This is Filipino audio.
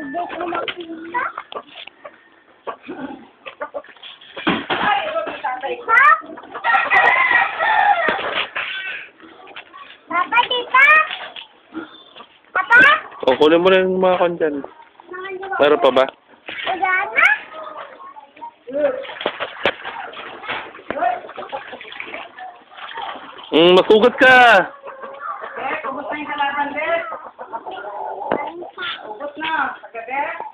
Hindi ko makita. Ha? Papa, tita? Papa? O, kunin mo na yung mga kan dyan. Meron pa ba? Wala na? Masugat ka! Kumusta yung halaman, Beth? Ubot na. Pagka, Beth?